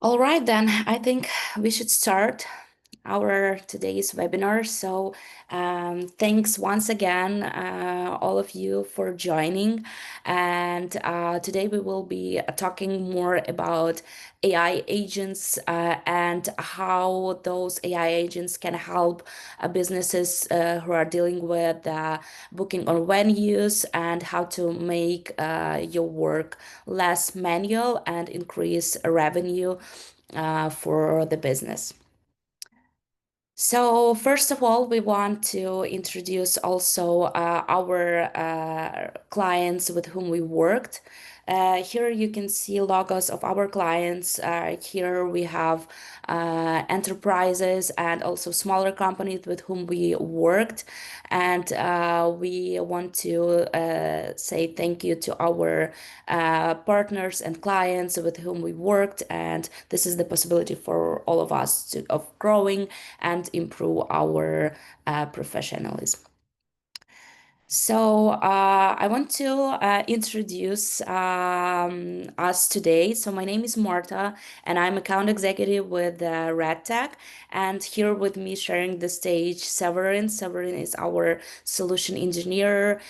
All right, then I think we should start our today's webinar. So, thanks once again, all of you for joining. And today we will be talking more about AI agents and how those AI agents can help businesses who are dealing with booking on venues and how to make your work less manual and increase revenue for the business. So first of all, we want to introduce also our clients with whom we worked. Here you can see logos of our clients. Here we have enterprises and also smaller companies with whom we worked. And we want to say thank you to our partners and clients with whom we worked. And this is the possibility for all of us of growing and improve our professionalism. So I want to introduce us today. So my name is Marta, and I'm account executive with Redtag. And here with me sharing the stage, Severin. Severin is our solution engineer.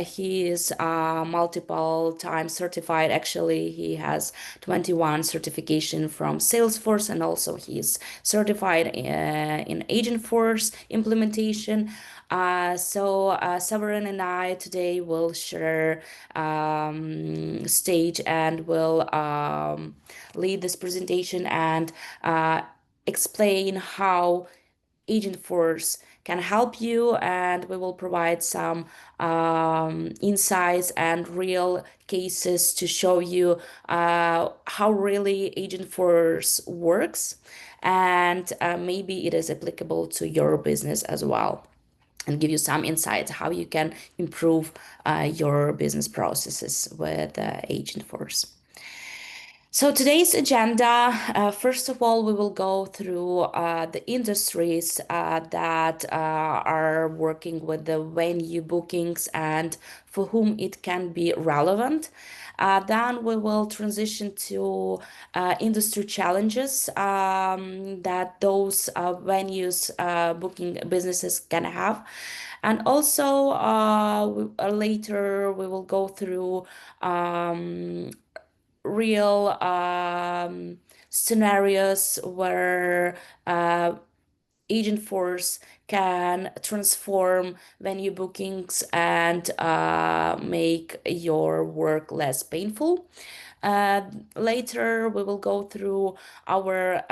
He is multiple time certified. Actually, he has 21 certification from Salesforce, and also he is certified in Agentforce implementation. Severin and I today will share stage and will lead this presentation and explain how Agentforce can help you, and we will provide some insights and real cases to show you how really Agentforce works, and maybe it is applicable to your business as well, and give you some insights how you can improve your business processes with Agentforce. So today's agenda, first of all, we will go through the industries that are working with the venue bookings and for whom it can be relevant. Then we will transition to industry challenges that those venues booking businesses can have. And also later we will go through real scenarios where Agentforce can transform venue bookings and make your work less painful. Uh, Later, we will go through our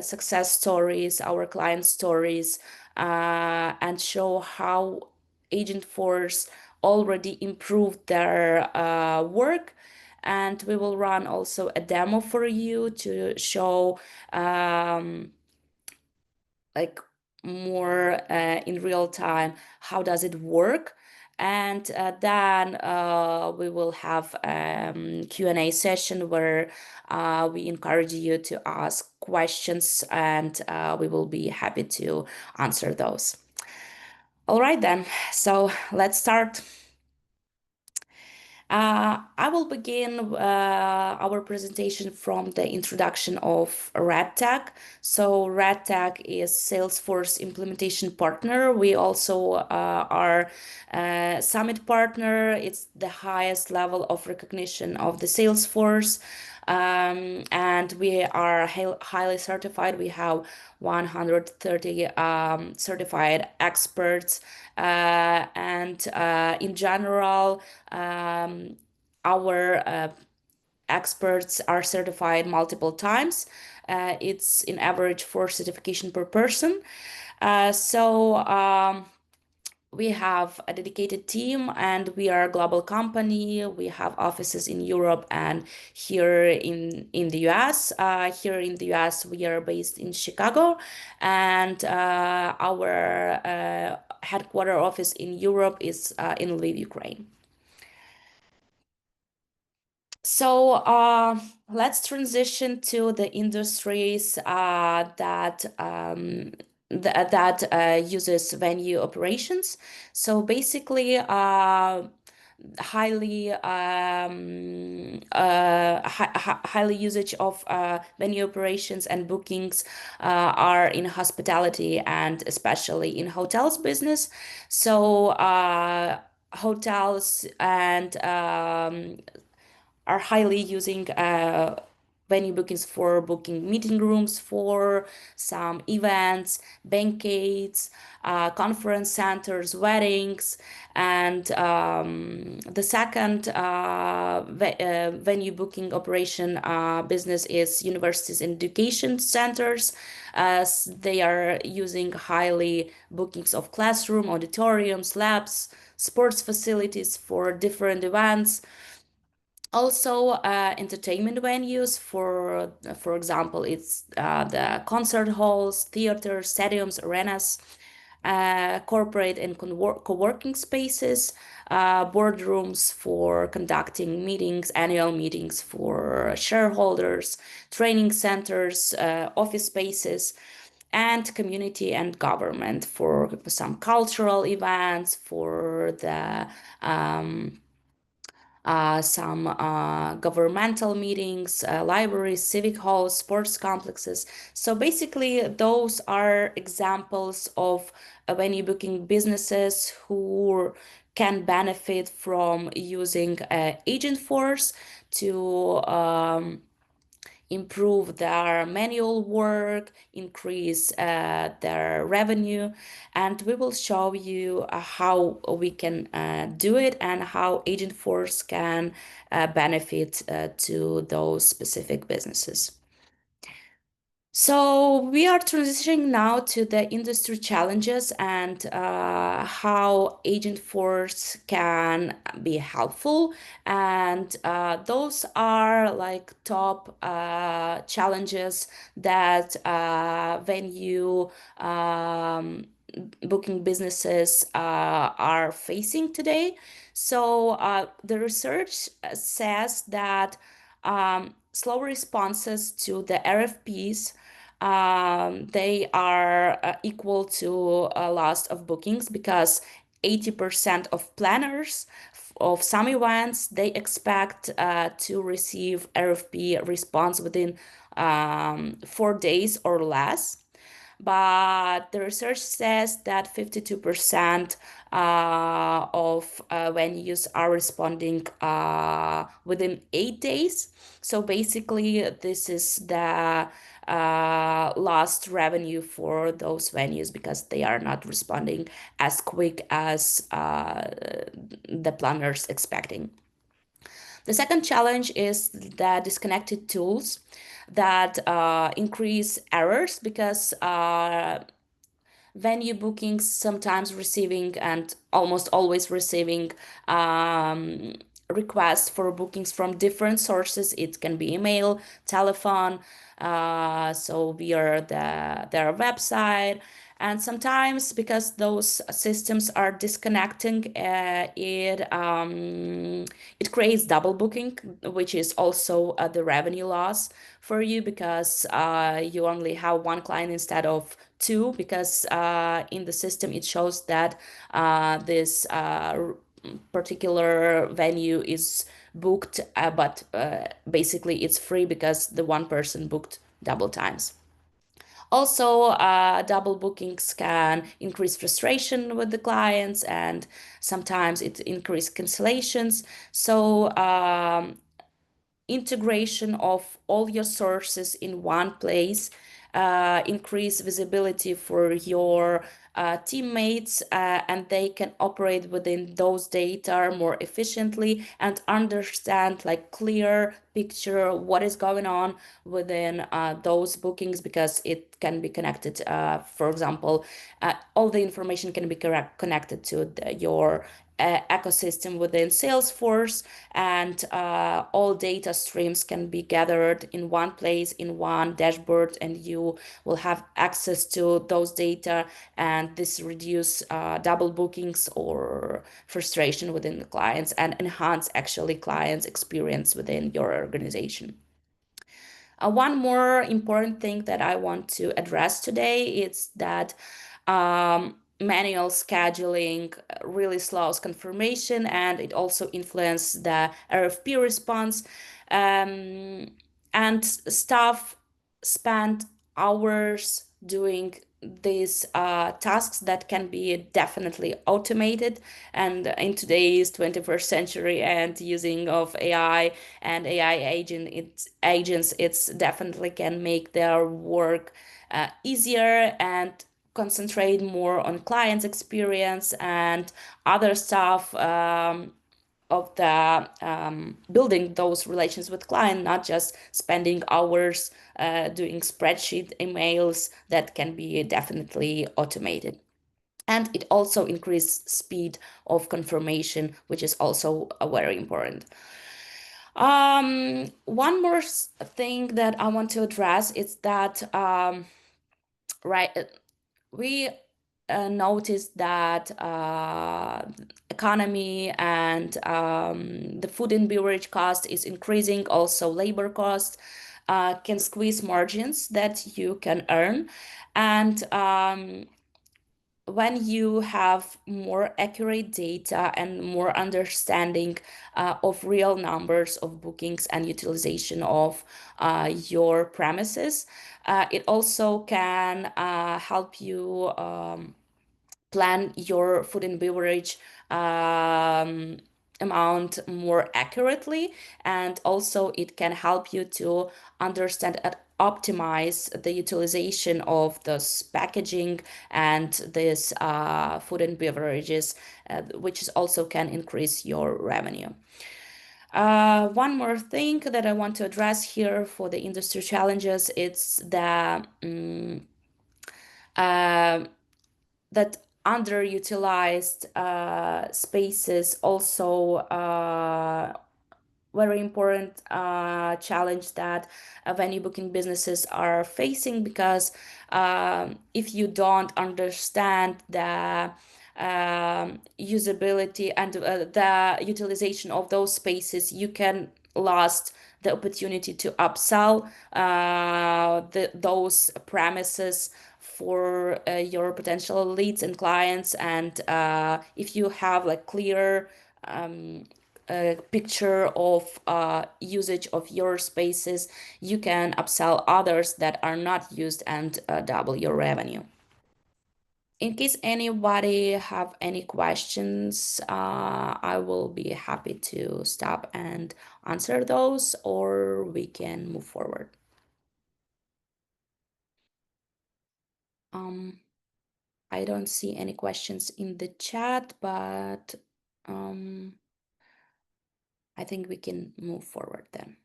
success stories, our client stories, and show how Agentforce already improved their work. And we will run also a demo for you to show like more in real time how does it work. And then we will have Q&A session where we encourage you to ask questions, and we will be happy to answer those. All right then, so let's start. I will begin our presentation from the introduction of Redtag. So Redtag is Salesforce implementation partner. We also are Summit partner. It's the highest level of recognition of the Salesforce. And we are highly certified. We have 130 certified experts, and in general, our experts are certified multiple times. It's in average 4 certification per person. We have a dedicated team, and we are a global company. We have offices in Europe and here in the US. Here in the US, we are based in Chicago, and our headquarter office in Europe is in Lviv, Ukraine. So let's transition to the industries that uses venue operations. So basically, highly usage of venue operations and bookings are in hospitality and especially in hotels business. So hotels and are highly using venue bookings for booking meeting rooms for some events, banquets, conference centers, weddings. And the second venue booking operation business is universities and education centers, as they are using highly bookings of classroom, auditoriums, labs, sports facilities for different events. Also entertainment venues, for example, it's the concert halls, theaters, stadiums, arenas, corporate and co-working spaces, boardrooms for conducting meetings, annual meetings for shareholders, training centers, office spaces, and community and government for some cultural events, for the some governmental meetings, libraries, civic halls, sports complexes. So basically, those are examples of venue booking businesses who can benefit from using Agentforce to improve their manual work, increase their revenue, and we will show you how we can do it and how Agentforce can benefit to those specific businesses. So we are transitioning now to the industry challenges and how Agentforce can be helpful. And those are like top challenges that venue booking businesses are facing today. So the research says that slow responses to the RFPs, they are equal to a loss of bookings because 80% of planners of some events, they expect to receive RFP response within 4 days or less. But the research says that 52% of venues are responding within 8 days. So basically, this is the lost revenue for those venues because they are not responding as quick as the planners expecting. The second challenge is the disconnected tools that increase errors because venue bookings sometimes receiving and almost always receiving requests for bookings from different sources. It can be email, telephone, so via their website. And sometimes, because those systems are disconnecting, it creates double booking, which is also the revenue loss for you because you only have one client instead of two, because in the system it shows that this particular venue is booked, but basically it's free because the one person booked double times. Also, double bookings can increase frustration with the clients and sometimes it increase cancellations. So integration of all your sources in one place, increase visibility for your teammates, and they can operate within those data more efficiently and understand like clear picture what is going on within those bookings, because it can be connected, for example, all the information can be connected to your ecosystem within Salesforce, and all data streams can be gathered in one place, in one dashboard, and you will have access to those data, and this reduce double bookings or frustration within the clients and enhance actually clients' experience within your organization. One more important thing that I want to address today is that manual scheduling really slows confirmation, and it also influences the RFP response. And staff spend hours doing these tasks that can be definitely automated. And in today's 21st century and using of AI and agents, it's definitely can make their work easier and concentrate more on clients experience and other stuff, of the building those relations with client, not just spending hours doing spreadsheet emails that can be definitely automated. And it also increased speed of confirmation, which is also very important. One more thing that I want to address is that right we noticed that economy and the food and beverage cost is increasing. Also, labor cost can squeeze margins that you can earn. And when you have more accurate data and more understanding of real numbers of bookings and utilization of your premises, it also can help you plan your food and beverage um, amount more accurately. And also it can help you to understand and optimize the utilization of this packaging and this food and beverages, which is also can increase your revenue. One more thing that I want to address here for the industry challenges, it's the uh, that underutilized spaces also very important challenge that venue booking businesses are facing, because if you don't understand the usability and the utilization of those spaces, you can lost the opportunity to upsell those premises for your potential leads and clients. And if you have like clear picture of usage of your spaces, you can upsell others that are not used and double your revenue. In case anybody have any questions, I will be happy to stop and answer those, or we can move forward. I don't see any questions in the chat, but I think we can move forward then.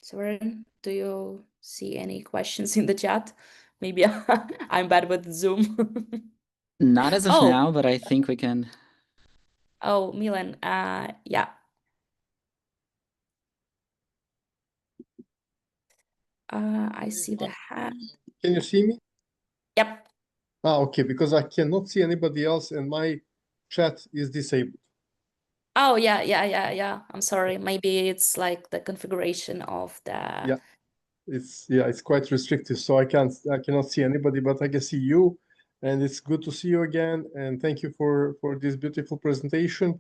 Severin, do you see any questions in the chat? Maybe I'm bad with Zoom. Not as of Oh, now, but I think we can. oh, Milan, yeah. I see the hand. Can you see me? Yep. Okay, because I cannot see anybody else and my chat is disabled. Oh, yeah. I'm sorry. Maybe it's like the configuration of the. Yeah, it's quite restrictive, so I cannot see anybody, but I can see you, and it's good to see you again. And thank you for this beautiful presentation.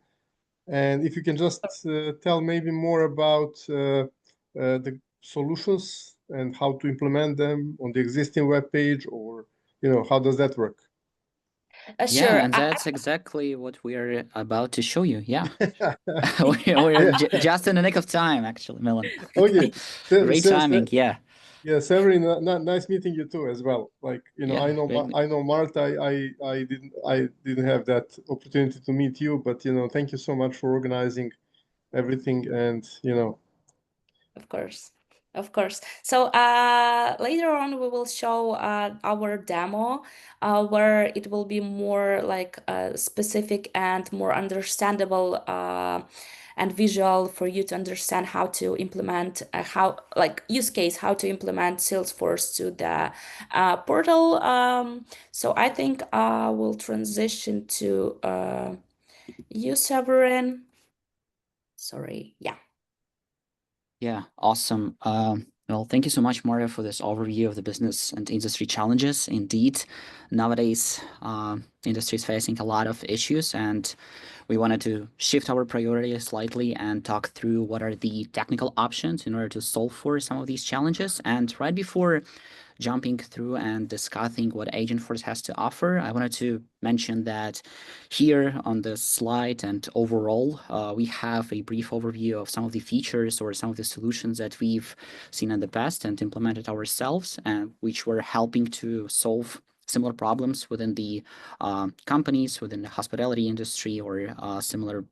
And if you can just tell maybe more about the solutions and how to implement them on the existing web page, or how does that work? Yeah, Sure. and that's exactly what we are about to show you. Yeah. We're just in the nick of time, actually, Milan. Okay. Great timing. Yeah. Yeah, Severin, nice meeting you too as well. Like, Yeah, I know Marta. I didn't have that opportunity to meet you, but thank you so much for organizing everything, and Of course. Of course. So later on, we will show our demo where it will be more like specific and more understandable and visual for you to understand how to implement how like use case how to implement Salesforce to the portal. So I think we'll transition to you, Severin. Sorry. Yeah. Yeah, awesome. Well, thank you so much, Mario, for this overview of the business and industry challenges. Indeed, nowadays, industry is facing a lot of issues, and we wanted to shift our priority slightly and talk through what are the technical options in order to solve for some of these challenges. And right before jumping through and discussing what Agentforce has to offer, I wanted to mention that here on the slide and overall, we have a brief overview of some of the features or some of the solutions that we've seen in the past and implemented ourselves, and which were helping to solve similar problems within the companies within the hospitality industry or similar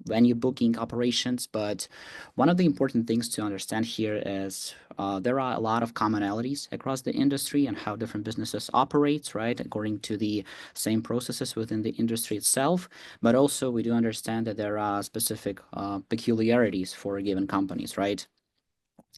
venue booking operations. But one of the important things to understand here is there are a lot of commonalities across the industry and how different businesses operate, right, according to the same processes within the industry itself. But also we do understand that there are specific peculiarities for given companies, right?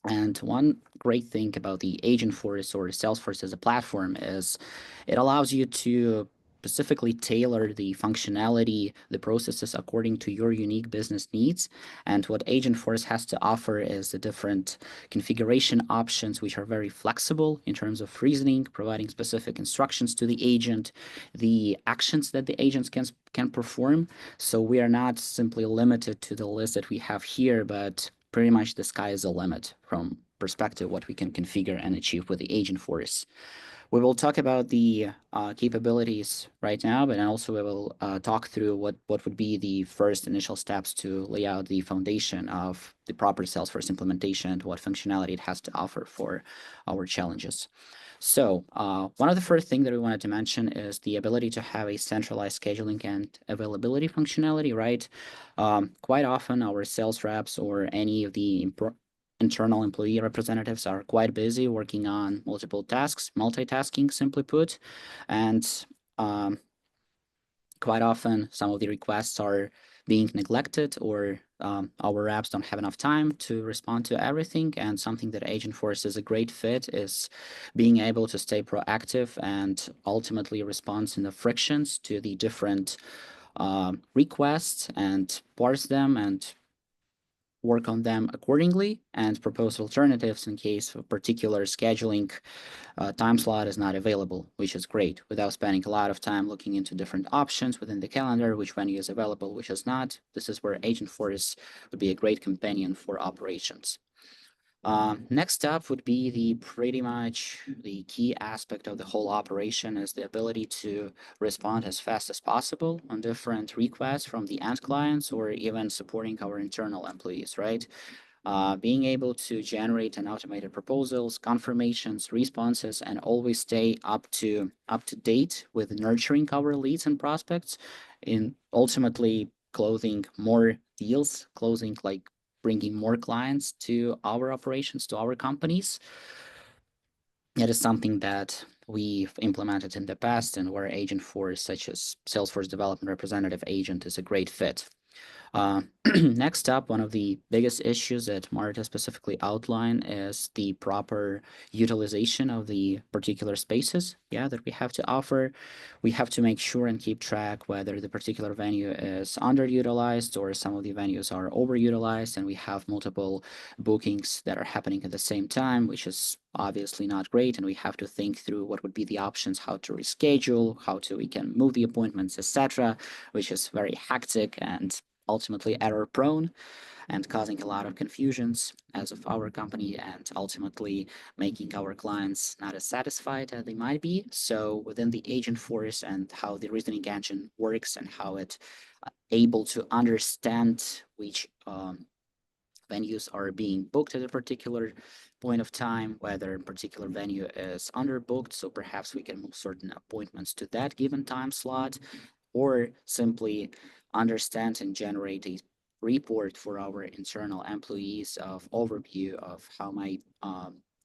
And one great thing about the Agentforce or Salesforce as a platform is it allows you to specifically tailor the functionality, the processes according to your unique business needs. And what Agentforce has to offer is the different configuration options, which are very flexible in terms of reasoning, providing specific instructions to the agent, the actions that the agents can perform. So we are not simply limited to the list that we have here, but pretty much the sky is the limit from perspective what we can configure and achieve with the Agentforce. We will talk about the capabilities right now, but also we will talk through what would be the first initial steps to lay out the foundation of the proper Salesforce implementation and what functionality it has to offer for our challenges. So one of the first things that we wanted to mention is the ability to have a centralized scheduling and availability functionality, right? Quite often our sales reps or any of the internal employee representatives are quite busy working on multiple tasks, multitasking, simply put, and quite often some of the requests are being neglected or our reps don't have enough time to respond to everything. And something that Agentforce is a great fit is being able to stay proactive and ultimately respond in the frictions to the different requests and parse them and work on them accordingly and propose alternatives in case a particular scheduling time slot is not available, which is great, without spending a lot of time looking into different options within the calendar, which venue is available, which is not. This is where Agentforce would be a great companion for operations. Next up would be the pretty much the key aspect of the whole operation is the ability to respond as fast as possible on different requests from the end clients or even supporting our internal employees, right? Being able to generate and automated proposals, confirmations, responses, and always stay up to date with nurturing our leads and prospects in ultimately closing more deals, closing like bringing more clients to our operations, to our companies. It is something that we've implemented in the past and where Agentforce, such as Salesforce Development Representative Agent, is a great fit. Next up, one of the biggest issues that Marta specifically outlined is the proper utilization of the particular spaces, that we have to offer. We have to make sure and keep track whether the particular venue is underutilized or some of the venues are overutilized, and we have multiple bookings that are happening at the same time, which is obviously not great. And we have to think through what would be the options, how to reschedule, we can move the appointments, etc., which is very hectic and ultimately error prone and causing a lot of confusions as of our company and ultimately making our clients not as satisfied as they might be. So within the Agentforce and how the reasoning engine works and how it able to understand which venues are being booked at a particular point of time, whether a particular venue is underbooked, so perhaps we can move certain appointments to that given time slot, or simply understand and generate a report for our internal employees of overview of how my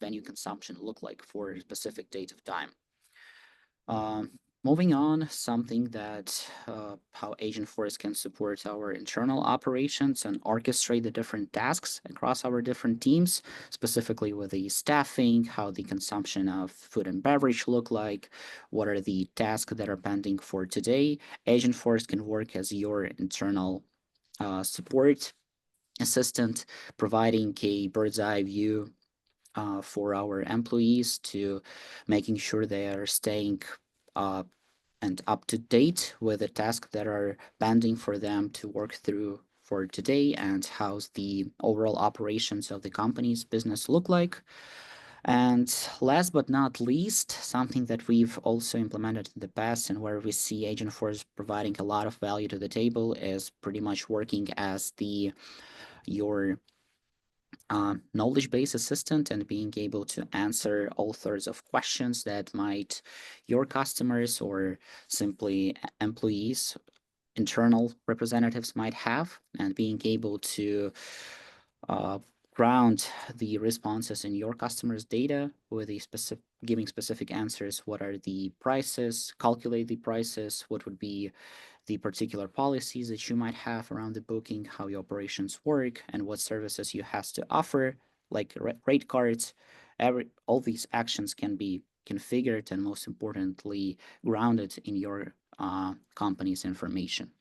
venue consumption look like for a specific date of time. Moving on, something that how Agentforce can support our internal operations and orchestrate the different tasks across our different teams, specifically with the staffing, how the consumption of food and beverage look like, what are the tasks that are pending for today. Agentforce can work as your internal support assistant, providing a bird's eye view for our employees to making sure they are staying and up to date with the tasks that are pending for them to work through for today, and how's the overall operations of the company's business look like. And last but not least, something that we've also implemented in the past and where we see Agentforce providing a lot of value to the table is pretty much working as your knowledge base assistant and being able to answer all sorts of questions that might your customers or simply employees, internal representatives might have, and being able to uh, ground the responses in your customers' data with the specific giving specific answers. What are the prices? Calculate the prices. What would be the particular policies that you might have around the booking, how your operations work, and what services you have to offer, like rate cards. All these actions can be configured and, most importantly, grounded in your company's information.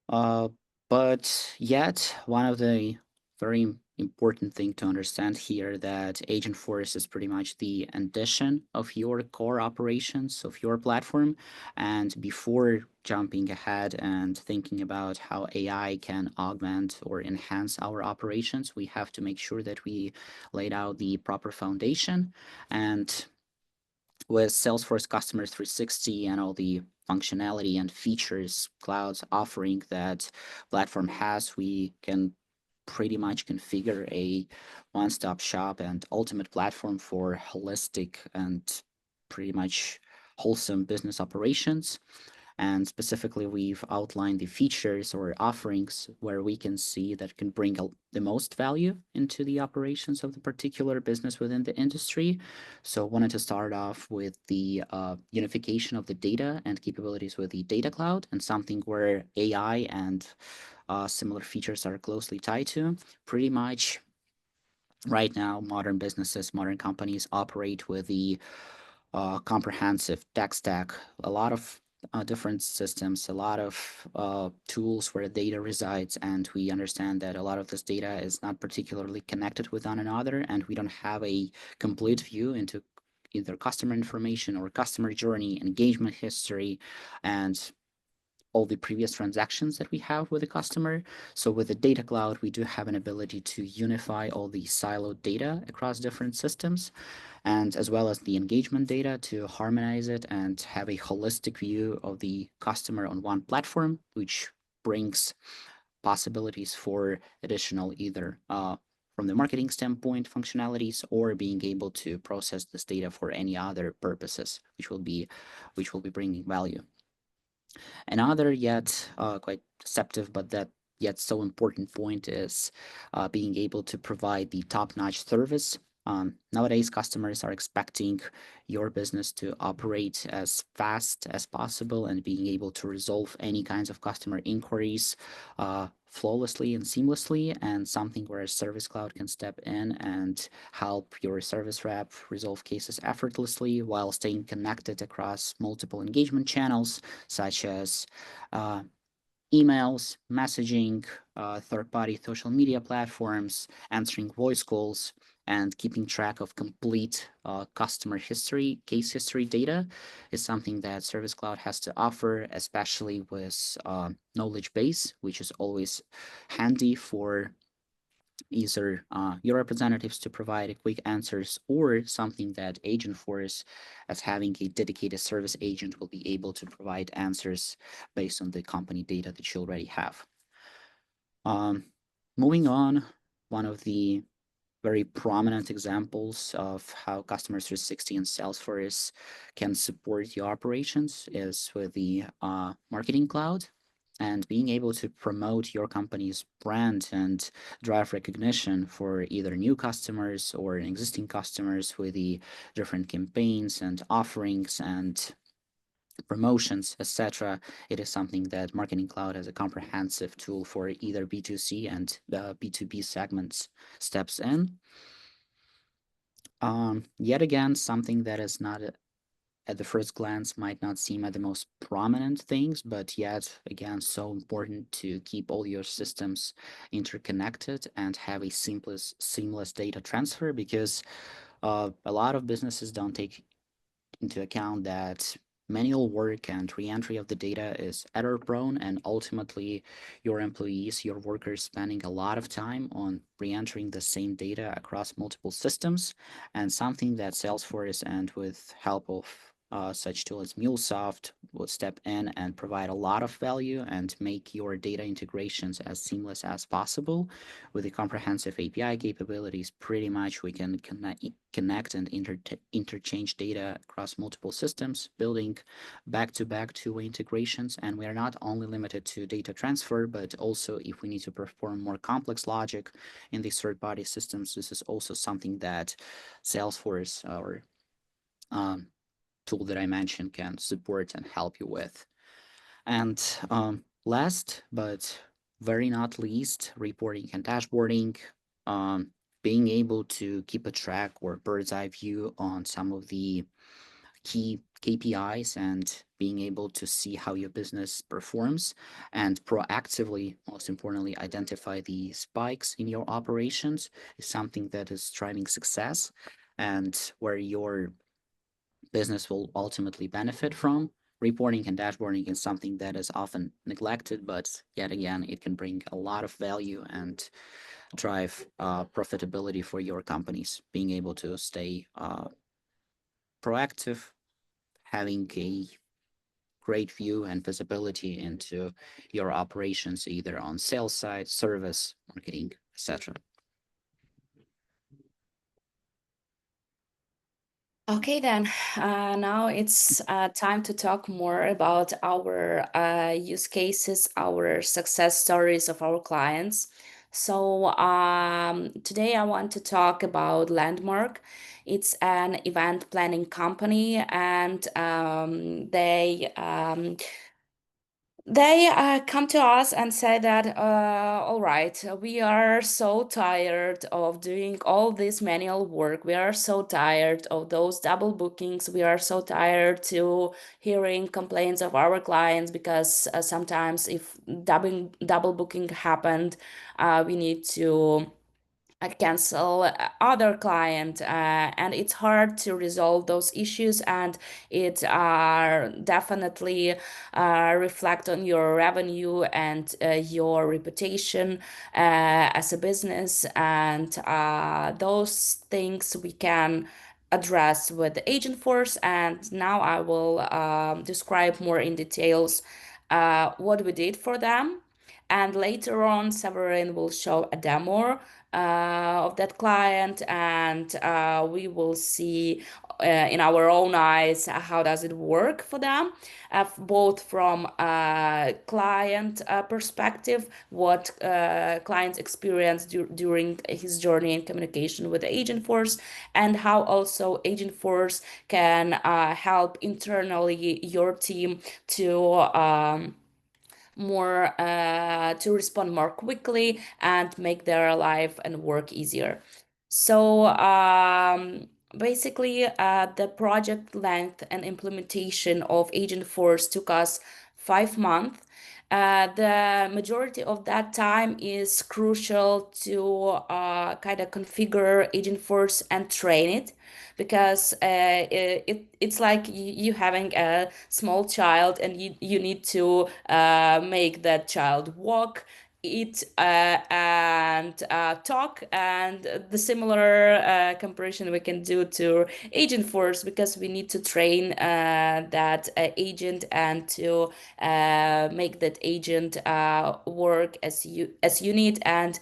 Uh, but yet, one of the very important thing to understand here that Agentforce is pretty much the addition of your core operations of your platform. And before jumping ahead and thinking about how AI can augment or enhance our operations, we have to make sure that we laid out the proper foundation. And with Salesforce Customer 360 and all the functionality and features cloud's offering that platform has, we can pretty much configure a one-stop shop and ultimate platform for holistic and pretty much wholesome business operations. And specifically, we've outlined the features or offerings where we can see that can bring the most value into the operations of the particular business within the industry. So wanted to start off with the unification of the data and capabilities with the data cloud, and something where AI and similar features are closely tied to. Pretty much right now, modern businesses, modern companies operate with the comprehensive tech stack, a lot of different systems, a lot of tools where data resides, and we understand that a lot of this data is not particularly connected with one another, and we don't have a complete view into either customer information or customer journey, engagement history, and all the previous transactions that we have with the customer. So with the data cloud, we do have an ability to unify all the siloed data across different systems, and as well as the engagement data to harmonize it and have a holistic view of the customer on one platform, which brings possibilities for additional either from the marketing standpoint functionalities or being able to process this data for any other purposes, which will be bringing value. Another yet quite deceptive, but that yet so important point is being able to provide the top-notch service. Nowadays, customers are expecting your business to operate as fast as possible and being able to resolve any kinds of customer inquiries flawlessly and seamlessly, and something where Service Cloud can step in and help your service rep resolve cases effortlessly while staying connected across multiple engagement channels, such as emails, messaging, third-party social media platforms, answering voice calls, and keeping track of complete customer history, case history data is something that Service Cloud has to offer, especially with knowledge base, which is always handy for either your representatives to provide quick answers or something that Agentforce, as having a dedicated service agent, will be able to provide answers based on the company data that you already have. Moving on, one of the very prominent examples of how Customer 360 and Salesforce can support your operations is with the Marketing Cloud, and being able to promote your company's brand and drive recognition for either new customers or existing customers with the different campaigns and offerings and promotions, etc. It is something that Marketing Cloud as a comprehensive tool for either B2C and the B2B segments steps in. Yet again, something that is not at the first glance might not seem at the most prominent things, but yet again, so important to keep all your systems interconnected and have a seamless data transfer, because A lot of businesses don't take into account that manual work and re-entry of the data is error prone, and ultimately your employees, your workers, spending a lot of time on re-entering the same data across multiple systems. And something that Salesforce, and with help of such tool as MuleSoft, will step in and provide a lot of value and make your data integrations as seamless as possible. With the comprehensive API capabilities, pretty much we can connect and interchange data across multiple systems, building back-to-back two-way integrations. And we are not only limited to data transfer, but also if we need to perform more complex logic in these third-party systems, this is also something that Salesforce, or tool that I mentioned, can support and help you with. And last but very not least, reporting and dashboarding. Um, Being able to keep a track or bird's eye view on some of the key KPIs and being able to see how your business performs and proactively, most importantly, identify the spikes in your operations is something that is driving success and where your business will ultimately benefit from. Reporting and dashboarding is something that is often neglected, but yet again, it can bring a lot of value and drive profitability for your companies. Being able to stay proactive, having a great view and visibility into your operations, either on sales side, service, marketing, etc. Okay, then. Now it's time to talk more about our use cases, our success stories of our clients. So, today I want to talk about Landmark. It's an event planning company, and they come to us and say that, all right, we are so tired of doing all this manual work. We are so tired of those double bookings. We are so tired to hearing complaints of our clients because sometimes if double booking happened, we need to cancel other client, and it's hard to resolve those issues, and it definitely reflect on your revenue and your reputation as a business, and those things we can address with the Agentforce. And now I will describe more in details what we did for them, and later on Severin will show a demo of that client, and we will see in our own eyes how does it work for them, both from a client perspective, what clients experience during his journey in communication with the Agentforce, and how also Agentforce can help internally your team to more to respond more quickly and make their life and work easier. So basically, the project length and implementation of Agentforce took us 5 months. The majority of that time is crucial to kind of configure Agentforce and train it, because it's like you having a small child, and you need to make that child walk, eat, and talk. And the similar comparison we can do to Agentforce, because we need to train that agent, and to make that agent work as you need, and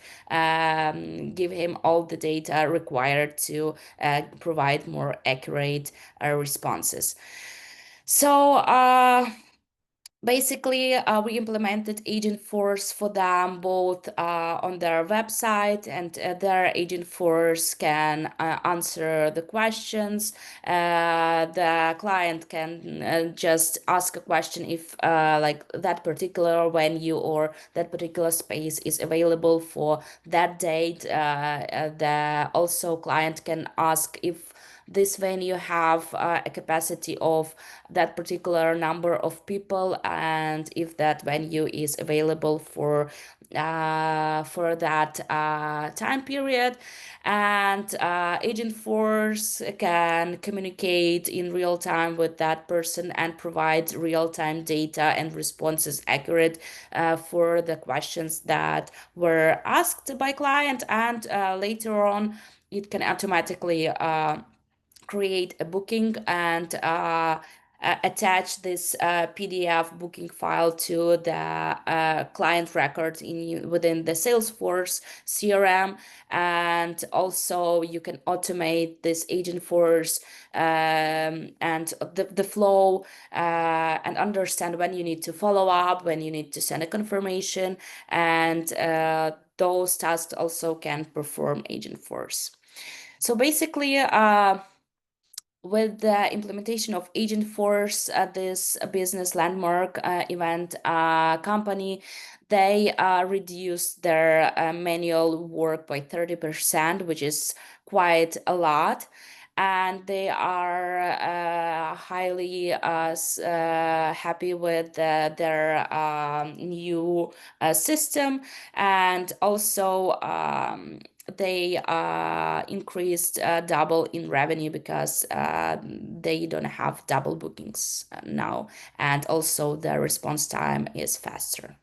give him all the data required to provide more accurate responses. So basically, we implemented Agentforce for them both on their website, and their Agentforce can answer the questions. The client can just ask a question if like that particular venue or that particular space is available for that date. The also client can ask if this venue have a capacity of that particular number of people, and if that venue is available for for that time period. And Agentforce can communicate in real time with that person and provide real time data and responses accurate for the questions that were asked by client. And later on, it can automatically create a booking and attach this PDF booking file to the client record within the Salesforce CRM. And also you can automate this Agentforce and the flow and understand when you need to follow up, when you need to send a confirmation, and those tasks also can perform Agentforce. So basically, with the implementation of Agentforce, this business landmark event company, they reduced their manual work by 30%, which is quite a lot. And they are highly happy with their new system. And also, they increased double in revenue because they don't have double bookings now, and also the response time is faster.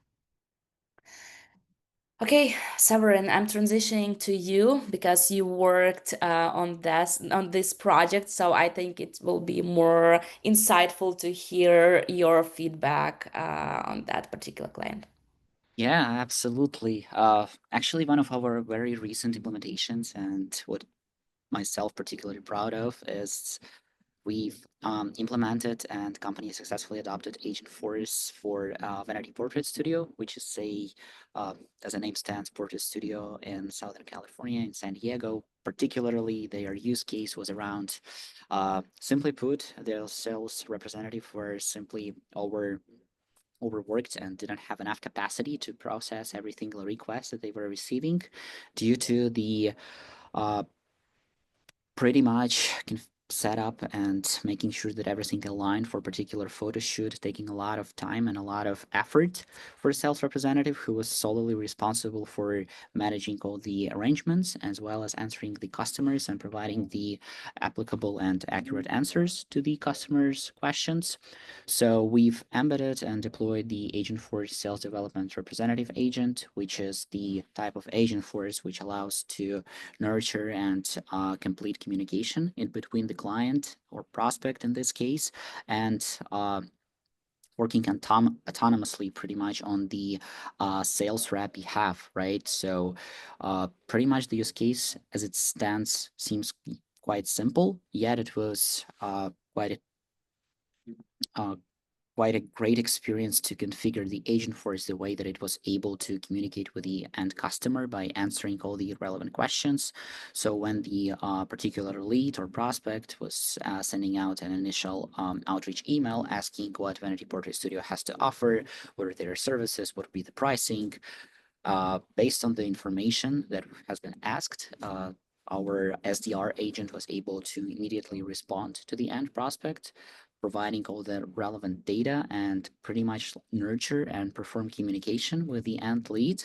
Okay, Severin, I'm transitioning to you because you worked on this project, so I think it will be more insightful to hear your feedback on that particular client. Yeah, absolutely. Actually, one of our very recent implementations, and what myself particularly proud of, is we've implemented and company successfully adopted Agentforce for Vanity Portrait Studio, which is as the name stands, portrait studio in Southern California, in San Diego. Particularly, their use case was around, simply put, their sales representative were simply overworked and didn't have enough capacity to process every single request that they were receiving due to the uh, pretty much set up and making sure that everything aligned for a particular photo shoot, taking a lot of time and a lot of effort for a sales representative who was solely responsible for managing all the arrangements as well as answering the customers and providing the applicable and accurate answers to the customers' questions. So we've embedded and deployed the Agentforce Sales Development Representative Agent, which is the type of Agentforce which allows to nurture and complete communication in between the client or prospect in this case, and working autonomously pretty much on the sales rep behalf, right? So pretty much the use case as it stands seems quite simple, yet it was uh, quite a great experience to configure the Agentforce the way that it was able to communicate with the end customer by answering all the relevant questions. So when the particular lead or prospect was sending out an initial outreach email asking what Vanity Portrait Studio has to offer, what are their services, what would be the pricing, based on the information that has been asked, our SDR agent was able to immediately respond to the end prospect, providing all the relevant data and pretty much nurture and perform communication with the end lead.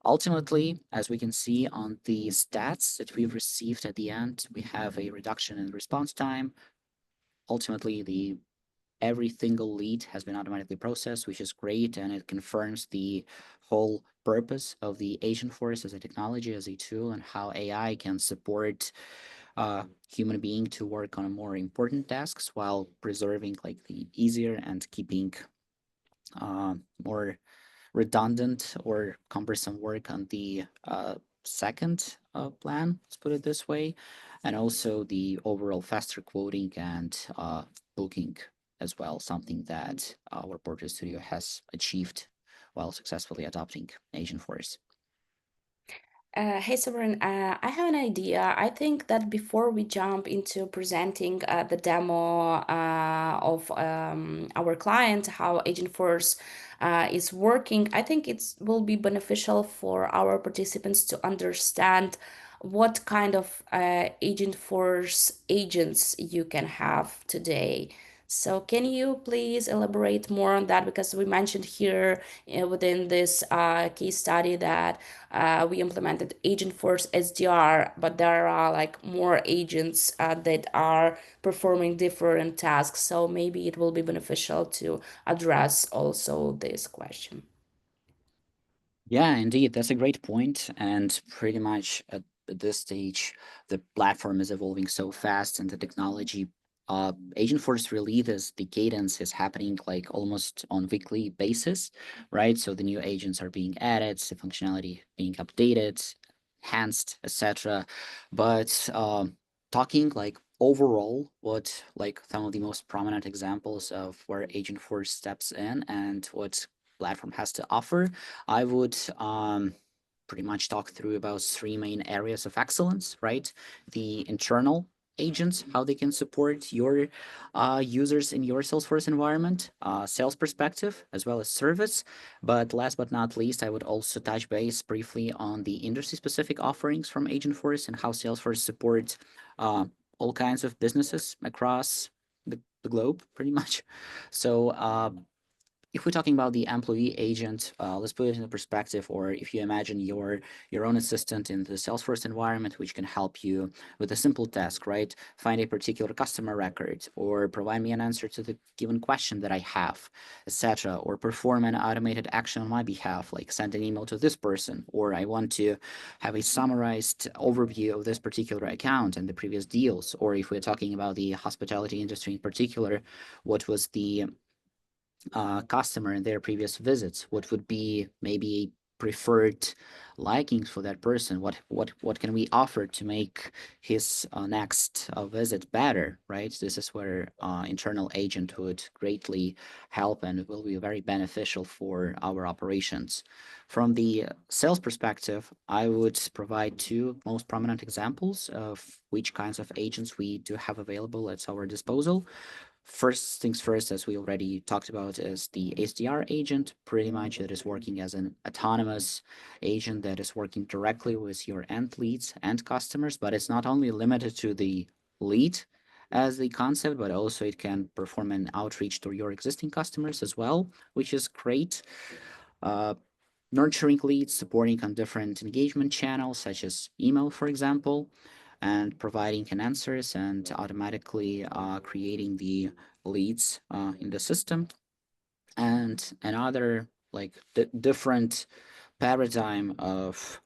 Ultimately, as we can see on the stats that we've received at the end, we have a reduction in response time. Ultimately, every single lead has been automatically processed, which is great, and it confirms the whole purpose of the Agentforce as a technology, as a tool, and how AI can support human being to work on more important tasks while preserving like the easier and keeping more redundant or cumbersome work on the second plan, let's put it this way, and also the overall faster quoting and booking as well, something that our Portrait Studio has achieved while successfully adopting Agentforce. Hey, Severin, I have an idea. I think that before we jump into presenting the demo of our client, how Agentforce is working, I think it will be beneficial for our participants to understand what kind of Agentforce agents you can have today. So can you please elaborate more on that? Because we mentioned here within this case study that we implemented Agentforce SDR, but there are like more agents that are performing different tasks. So maybe it will be beneficial to address also this question. Yeah, indeed, that's a great point. And pretty much at this stage, the platform is evolving so fast, and the technology, Agentforce releases, the cadence is happening like almost on weekly basis, right? So the new agents are being added, the functionality being updated, enhanced, etc. But talking like overall, what like some of the most prominent examples of where Agentforce steps in and what platform has to offer, I would pretty much talk through about three main areas of excellence, right? The internal agents, how they can support your users in your Salesforce environment, sales perspective, as well as service. But last but not least, I would also touch base briefly on the industry-specific offerings from Agentforce and how Salesforce supports uh, all kinds of businesses across the globe, pretty much. So if we're talking about the employee agent, let's put it in perspective. Or if you imagine your own assistant in the Salesforce environment, which can help you with a simple task, right? Find a particular customer record, or provide me an answer to the given question that I have, etc. Or perform an automated action on my behalf, like send an email to this person, or I want to have a summarized overview of this particular account and the previous deals. Or if we're talking about the hospitality industry in particular, what was the customer in their previous visits, what would be maybe a preferred likings for that person, what can we offer to make his next visit better, right? This is where internal agent would greatly help and will be very beneficial for our operations. From the sales perspective, I would provide two most prominent examples of which kinds of agents we do have available at our disposal. First things first, as we already talked about, is the SDR agent. Pretty much it is working as an autonomous agent that is working directly with your end leads and customers, but it's not only limited to the lead as the concept, but also it can perform an outreach to your existing customers as well, which is great. Uh, Nurturing leads, supporting on different engagement channels such as email, for example, and providing an answers and automatically creating the leads in the system. And another like different paradigm of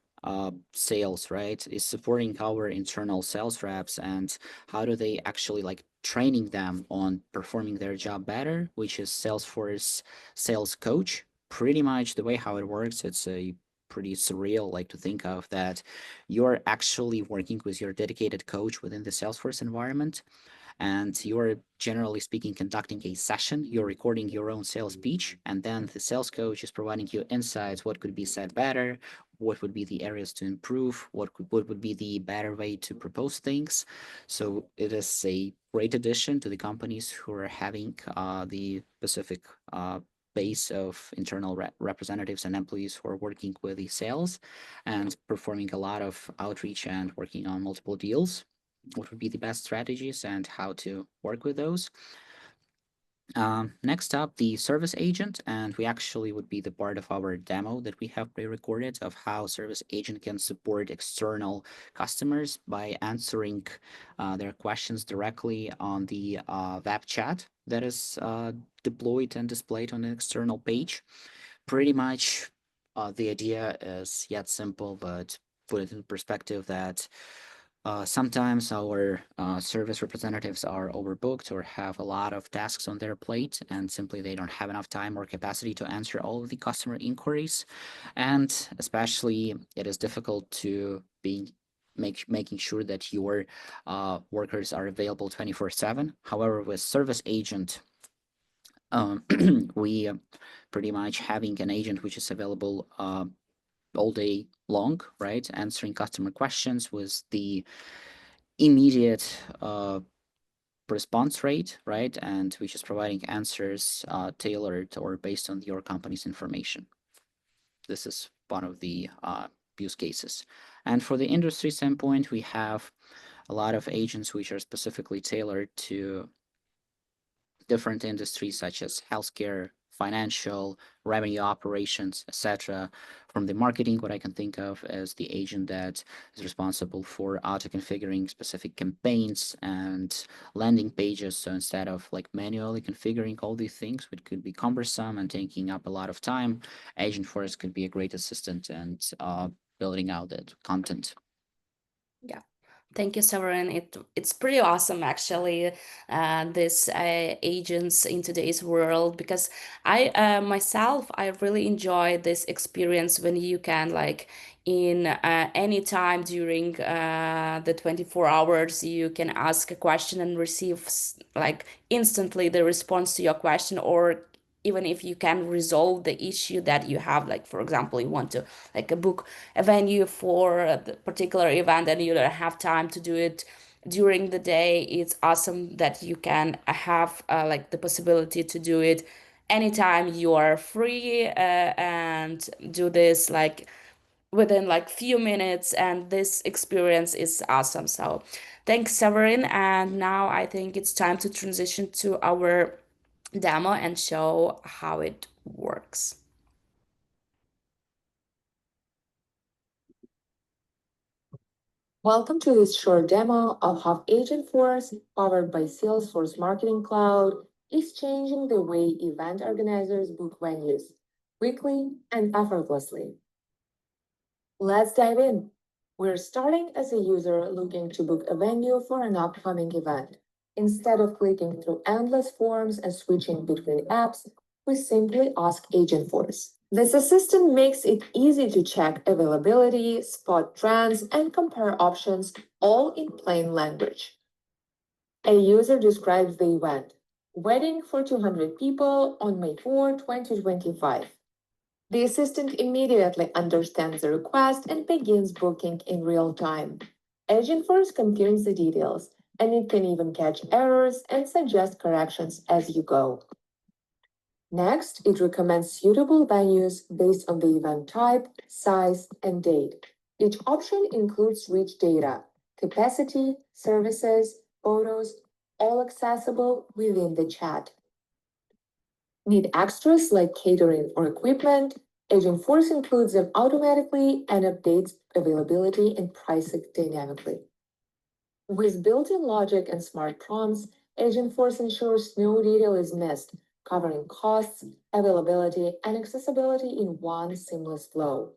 sales, right, is supporting our internal sales reps and how do they actually like training them on performing their job better, which is Salesforce Sales Coach. Pretty much the way how it works, it's a pretty surreal like to think of that you're actually working with your dedicated coach within the Salesforce environment, and you're generally speaking conducting a session. You're recording your own sales pitch, and then the sales coach is providing you insights, what could be said better, what would be the areas to improve, what would be the better way to propose things. So it is a great addition to the companies who are having the specific base of internal representatives and employees who are working with the sales and performing a lot of outreach and working on multiple deals. What would be the best strategies and how to work with those. Next up, the service agent, and we actually would be the part of our demo that we have pre-recorded of how service agent can support external customers by answering their questions directly on the web chat that is deployed and displayed on an external page. Pretty much the idea is yet simple, but put it in perspective that sometimes our service representatives are overbooked or have a lot of tasks on their plate, and simply they don't have enough time or capacity to answer all of the customer inquiries. And especially, it is difficult to be making sure that your workers are available 24/7. However, with service agent, we pretty much having an agent which is available all day long, right? Answering customer questions with the immediate response rate, right? And which is providing answers tailored or based on your company's information. This is one of the use cases. And for the industry standpoint, we have a lot of agents which are specifically tailored to different industries such as healthcare, financial, revenue operations, etc. From the marketing, what I can think of as the agent that is responsible for auto-configuring specific campaigns and landing pages. So instead of like manually configuring all these things, which could be cumbersome and taking up a lot of time, Agentforce could be a great assistant and building out that content. Yeah. Thank you, Severin. It's pretty awesome, actually, this agents in today's world, because I myself I really enjoy this experience when you can, like, in any time during the 24 hours, you can ask a question and receive like instantly the response to your question, or even if you can resolve the issue that you have, like for example you want to like book a venue for the particular event and you don't have time to do it during the day. It's awesome that you can have like the possibility to do it anytime you are free, and do this like within like few minutes, and this experience is awesome. So thanks, Severin, and now I think it's time to transition to our demo and show how it works. Welcome to this short demo of how Agentforce, powered by Salesforce Marketing Cloud, is changing the way event organizers book venues quickly and effortlessly. Let's dive in. We're starting as a user looking to book a venue for an upcoming event. Instead of clicking through endless forms and switching between apps, we simply ask Agentforce. This assistant makes it easy to check availability, spot trends, and compare options, all in plain language. A user describes the event: wedding for 200 people on May 4, 2025. The assistant immediately understands the request and begins booking in real time. Agentforce confirms the details, and it can even catch errors and suggest corrections as you go. Next, it recommends suitable venues based on the event type, size, and date. Each option includes rich data, capacity, services, photos, all accessible within the chat. Need extras like catering or equipment? Agentforce includes them automatically and updates availability and pricing dynamically. With built-in logic and smart prompts, Agentforce ensures no detail is missed, covering costs, availability, and accessibility in one seamless flow.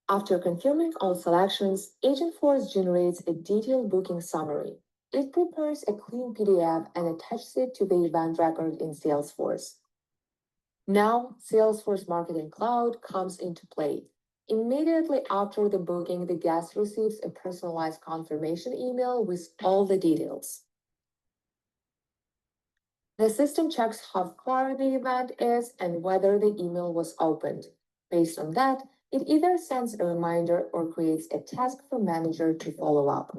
After confirming all selections, Agentforce generates a detailed booking summary. It prepares a clean PDF and attaches it to the event record in Salesforce. Now, Salesforce Marketing Cloud comes into play. Immediately after the booking, the guest receives a personalized confirmation email with all the details. The system checks how far the event is and whether the email was opened. Based on that, it either sends a reminder or creates a task for manager to follow up.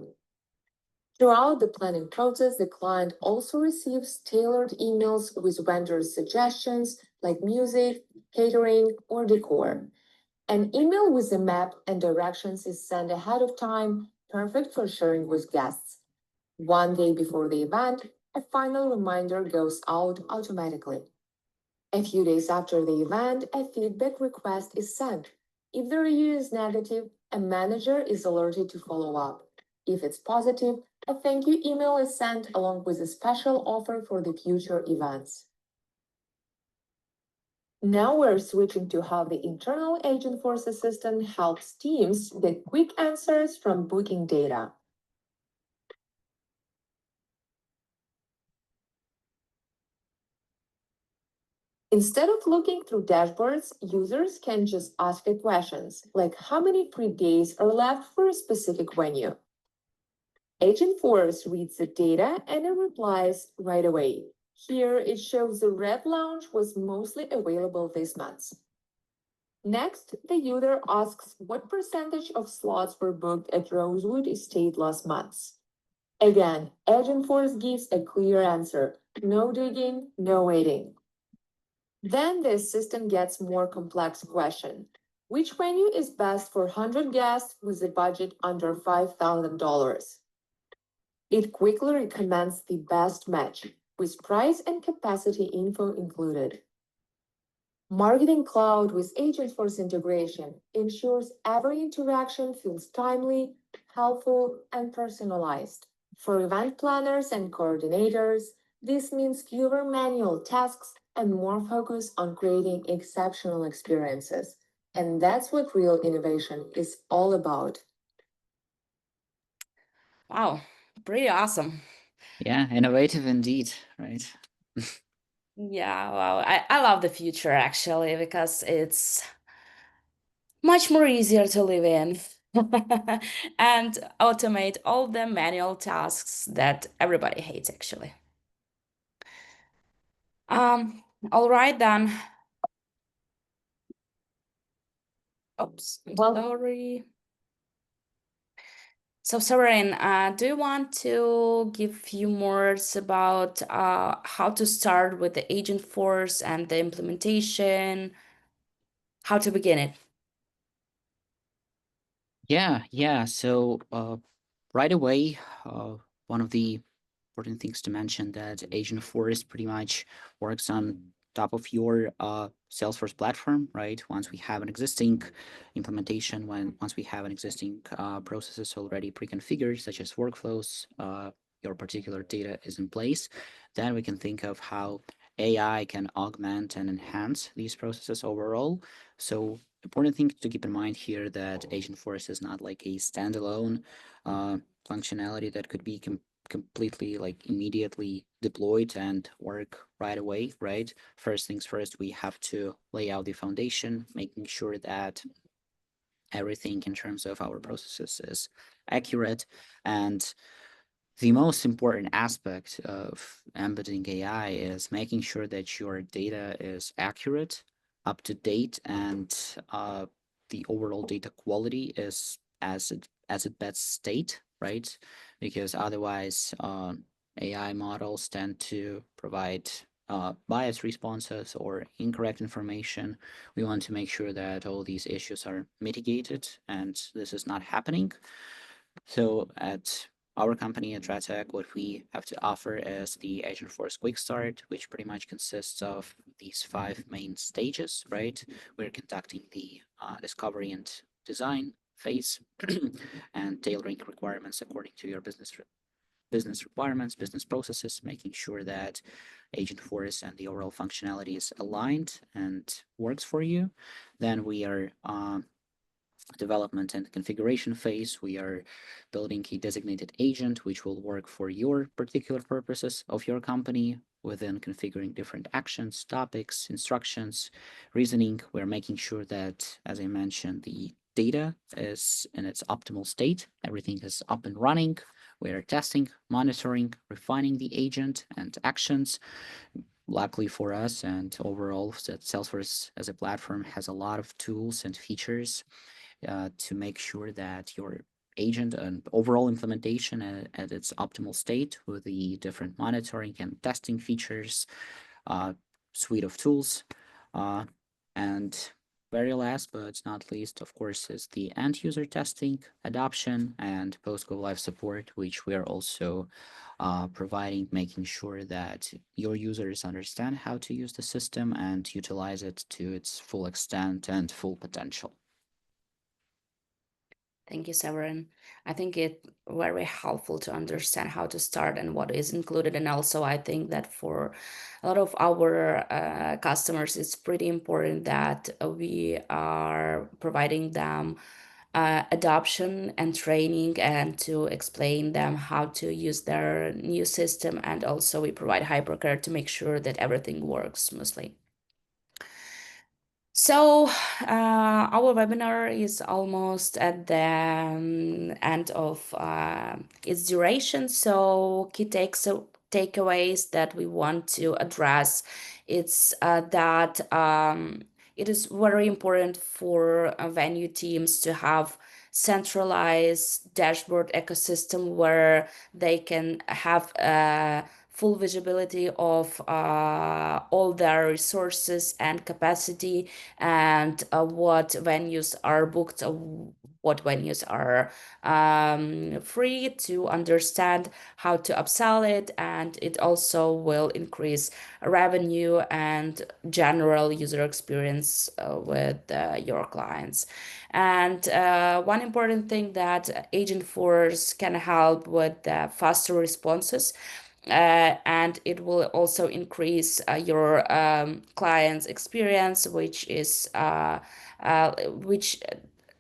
Throughout the planning process, the client also receives tailored emails with vendor suggestions like music, catering, or decor. An email with a map and directions is sent ahead of time, perfect for sharing with guests. One day before the event, a final reminder goes out automatically. A few days after the event, a feedback request is sent. If the review is negative, a manager is alerted to follow up. If it's positive, a thank you email is sent along with a special offer for the future events. Now we're switching to how the internal Agentforce assistant helps teams get quick answers from booking data. Instead of looking through dashboards, users can just ask the questions, like how many free days are left for a specific venue. Agentforce reads the data and it replies right away. Here it shows the Red Lounge was mostly available this month. Next, the user asks what percentage of slots were booked at Rosewood Estate last month. Again, Agentforce gives a clear answer: no digging, no waiting. Then the assistant gets more complex question. Which venue is best for 100 guests with a budget under $5,000? It quickly recommends the best match. with price and capacity info included. Marketing Cloud with Agentforce integration ensures every interaction feels timely, helpful, and personalized. For event planners and coordinators, this means fewer manual tasks and more focus on creating exceptional experiences. And that's what real innovation is all about. Wow, pretty awesome. Yeah, innovative indeed, right? Yeah, wow. I love the future actually because it's much more easier to live in and automate all the manual tasks that everybody hates actually. All right then. Oops, Well, sorry. So, Soren, do you want to give a few more about how to start with the Agentforce and the implementation, how to begin it? Yeah. So right away, one of the important things to mention that Agentforce pretty much works on top of your Salesforce platform, right? Once we have an existing implementation, once we have an existing processes already pre-configured, such as workflows, your particular data is in place, then we can think of how AI can augment and enhance these processes overall. So important thing to keep in mind here that Agentforce is not like a standalone functionality that could be completely like immediately deployed and work right away, right? First things first, we have to lay out the foundation, making sure that everything in terms of our processes is accurate. And the most important aspect of embedding AI is making sure that your data is accurate, up to date, and the overall data quality is as its best state, right? Because otherwise, AI models tend to provide biased responses or incorrect information. We want to make sure that all these issues are mitigated, and this is not happening. So at our company at Redtag, what we have to offer is the Agentforce Quick Start, which pretty much consists of these five main stages, right? We're conducting the discovery and design phase and tailoring requirements according to your business requirements, business processes, making sure that Agentforce and the overall functionality is aligned and works for you. Then we are development and configuration phase, we are building a designated agent which will work for your particular purposes of your company within configuring different actions, topics, instructions, reasoning. We're making sure that, as I mentioned, the data is in its optimal state, everything is up and running. We're testing, monitoring, refining the agent and actions. Luckily for us and overall, that Salesforce as a platform has a lot of tools and features to make sure that your agent and overall implementation at its optimal state with the different monitoring and testing features, suite of tools. And very last but not least, of course, is the end user testing, adoption, and post go live support, which we are also providing, making sure that your users understand how to use the system and utilize it to its full extent and full potential. Thank you, Severin. I think it very helpful to understand how to start and what is included. And also, I think that for a lot of our customers, it's pretty important that we are providing them adoption and training and to explain them how to use their new system. And also, we provide hypercare to make sure that everything works smoothly. So, our webinar is almost at the end of its duration. So, key takeaways that we want to address it's that it is very important for venue teams to have centralized dashboard ecosystem where they can have full visibility of all their resources and capacity, and what venues are booked, what venues are free, to understand how to upsell it, and it also will increase revenue and general user experience with your clients. And one important thing that Agentforce can help with faster responses, and it will also increase your client's experience, which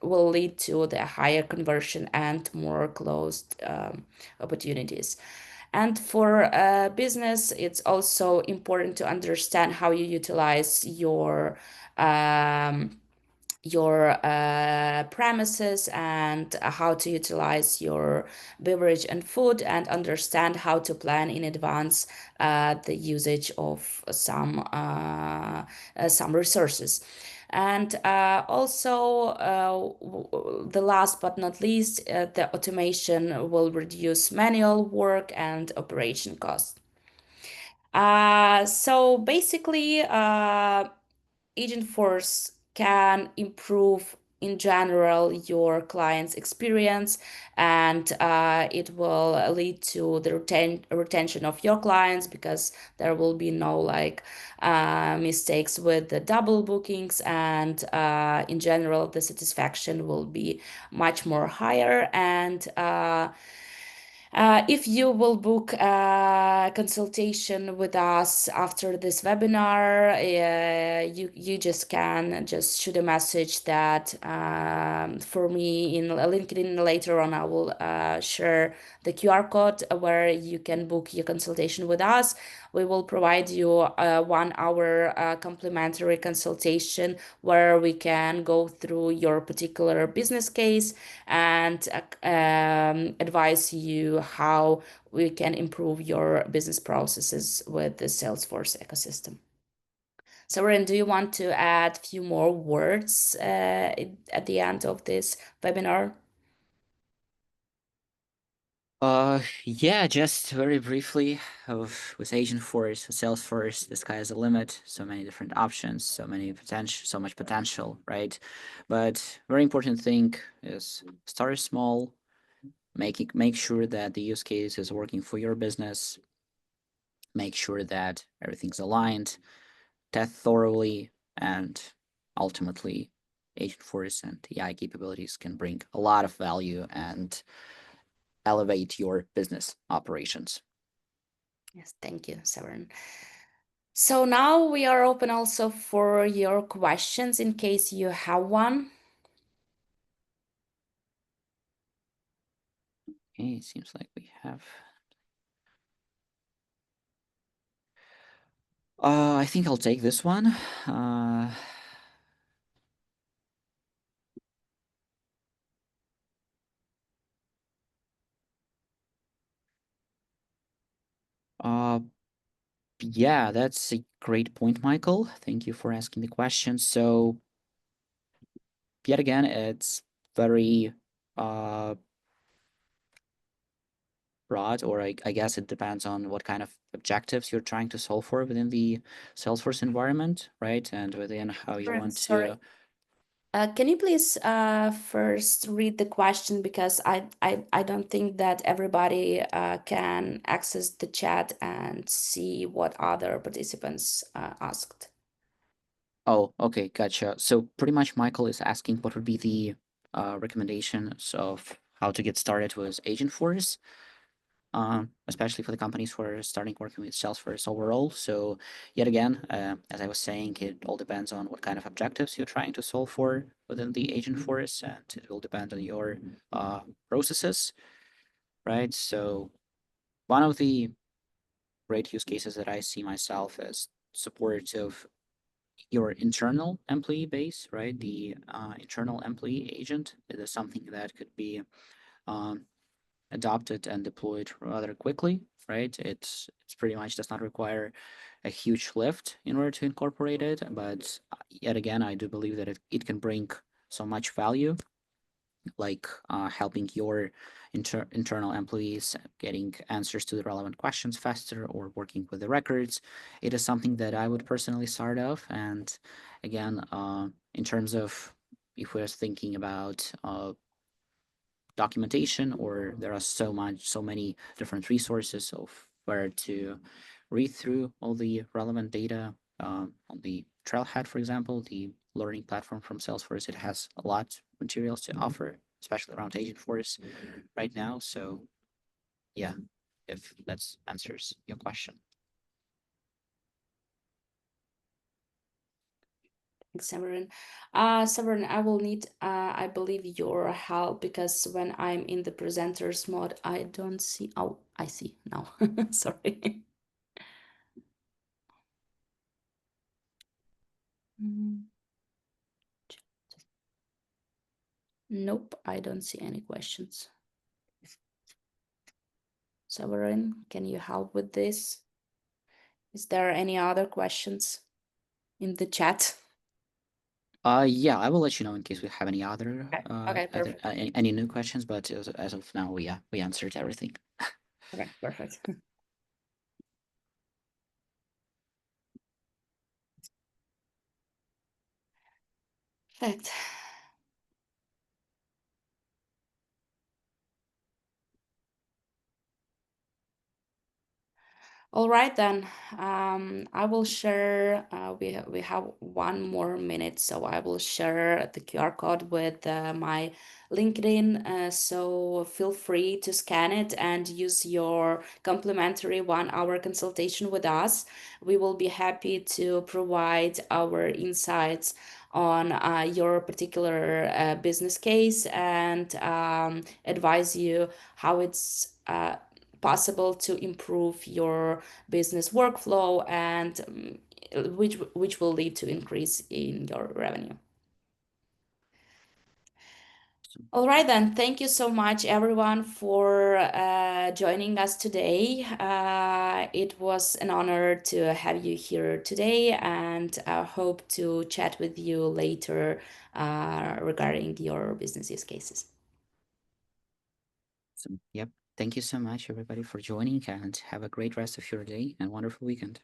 will lead to the higher conversion and more closed opportunities. And for business, it's also important to understand how you utilize um, your premises, and how to utilize your beverage and food, and understand how to plan in advance the usage of some resources. And also, the last but not least, the automation will reduce manual work and operation costs. So basically, Agentforce can improve in general your client's experience, and it will lead to the retention of your clients, because there will be no mistakes with the double bookings, and in general the satisfaction will be much more higher. And if you will book a consultation with us after this webinar, you just can just shoot a message that for me in LinkedIn. Later on, I will share the QR code where you can book your consultation with us. We will provide you a 1 hour complimentary consultation where we can go through your particular business case and advise you how we can improve your business processes with the Salesforce ecosystem. So, Ren, do you want to add a few more words at the end of this webinar? Yeah, just very briefly, with Agentforce, Salesforce, the sky is the limit. So many different options, so much potential, right? But very important thing is start small, make sure that the use case is working for your business, make sure that everything's aligned, test thoroughly, and ultimately, Agentforce and AI capabilities can bring a lot of value and elevate your business operations. Yes, thank you, Severin. So now we are open also for your questions in case you have one. Okay, it seems like we have. I think I'll take this one. Yeah, that's a great point, Michael. Thank you for asking the question. So, yet again, it's very broad, or I guess it depends on what kind of objectives you're trying to solve for within the Salesforce environment, right? And within how you want Sorry. to. Can you please first read the question, because I don't think that everybody can access the chat and see what other participants asked. Oh, okay, gotcha. So pretty much Michael is asking what would be the recommendations of how to get started with Agentforce, especially for the companies who are starting working with Salesforce overall. So yet again, as I was saying, it all depends on what kind of objectives you're trying to solve for within the Agentforce, and it will depend on your processes, right? So one of the great use cases that I see myself as support of your internal employee base, right? The internal employee agent. It is something that could be um, adopted and deployed rather quickly, right? It's pretty much does not require a huge lift in order to incorporate it, but yet again, I do believe that it can bring so much value like helping your internal employees getting answers to the relevant questions faster or working with the records. It is something that I would personally start off. And again, in terms of if we're thinking about documentation, or there are so many different resources of where to read through all the relevant data on the Trailhead, for example, the learning platform from Salesforce. It has a lot of materials to offer, especially around Agentforce right now. So yeah, if that answers your question. Thanks, Severin. Severin, I will need, I believe, your help, because when I'm in the presenter's mode, I don't see. Oh, I see now. Sorry. Nope, I don't see any questions. Severin, can you help with this? Is there any other questions in the chat? Yeah, I will let you know in case we have any other Okay, perfect. any new questions. But as of now, we answered everything. Okay, perfect. Perfect. All right, then. I will share. We have 1 more minute, so I will share the QR code with my LinkedIn. So feel free to scan it and use your complimentary 1 hour consultation with us. We will be happy to provide our insights on your particular business case, and advise you how it's possible to improve your business workflow, and which will lead to increase in your revenue. All right, then. Thank you so much, everyone, for joining us today. It was an honor to have you here today, and I hope to chat with you later regarding your business use cases. So, yep. Thank you so much, everybody, for joining, and have a great rest of your day and wonderful weekend.